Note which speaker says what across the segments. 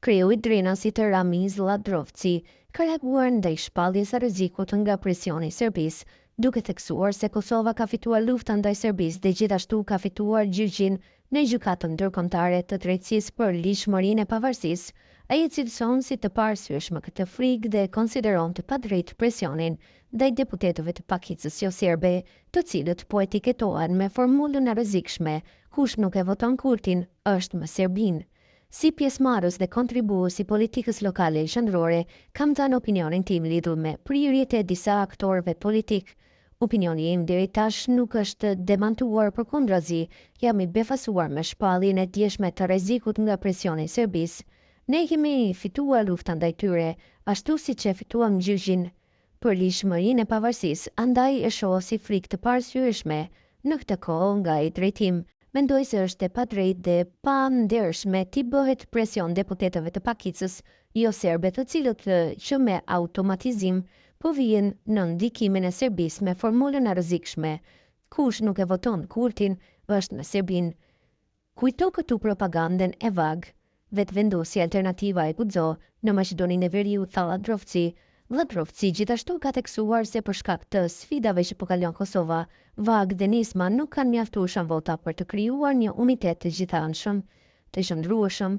Speaker 1: Kreu i Drenasi të Ramiz Ladrovci ka reaguar ndaj shpalljes së rrezikut nga presioni i Serbisë, duke theksuar se Kosova ka fituar luftën ndaj Serbisë dhe gjithashtu ka fituar gjyqin në gjykatën ndërkombëtare të drejtësisë për lishmërinë e pavarësisë. Ai e cilëson si të parësyeshme këtë frikë dhe konsideron të padrejtë presionin ndaj deputetëve të pakicës jo serbe, të cilët po etiketohen me formulën e rrezikshme "kush nuk e voton Kurtin është me Serbin". Si pjesëmarrës dhe kontribuesi i politikës lokale qendrore, kam dhënë opinionin tim lidhur me prirjet e disa aktorëve politik. Opinioni im deri tash nuk është demantuar, përkundrazi, jam i befasuar me shpalljen e djeshme të rrezikut nga presioni i Serbisë. Ne kemi fituar luftën ndaj tyre, ashtu siç e fituam gjyqin për lishmërinë e pavarësisë, andaj e shoh si frikë të parësyeshme. Në këtë kohë, nga i drejtim, mendoj se është e padrejtë dhe pandershme t'i bëhet presion deputetëve të pakicës jo serbe, të cilët që me automatizim po vijnë në ndikimin e Serbisë me formulën e rrezikshme "kush nuk e voton Kurtin është me Serbin". Kujto këtu propagandën e vagë, vetëvendosja alternativa e Guxo në Maqedoninë e Veriut, tha Ladrovci. Ladrovci gjithashtu ka theksuar se për shkak të sfidave që po kalon Kosova, Vag dhe Nisma nuk kanë mjaftueshëm vota për të krijuar një unitet të gjithanshëm, të qëndrueshëm,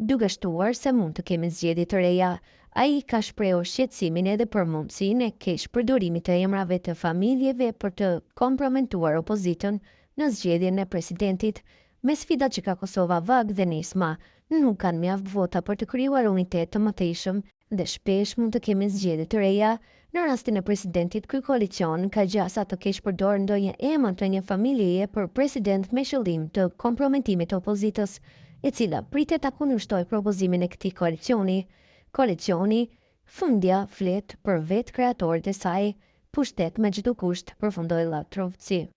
Speaker 1: duke shtuar se mund të kemi zgjedhje të reja. Ai ka shprehur shqetësimin edhe për mundësinë e keq përdorimit të emrave të familjeve për të komprometuar opozitën në zgjedhjen e presidentit. Me sfidat që ka Kosova, Vag dhe Nisma nuk kanë mjaft vota për të krijuar unitet të mëtejshëm dhe shpesh mund të kemi zgjedhje të reja. Në rastin e presidentit, ky koalicion ka gjasa të keq përdor ndonjë emër të një familjeje për president me qëllim të komprometimit të opozitës, e cila pritet ta kundërshtojë propozimin e këtij koalicioni. Koalicioni fundja flet për vetë kreatorët e saj, pushtet me çdo kusht, përfundoi Ladrovci.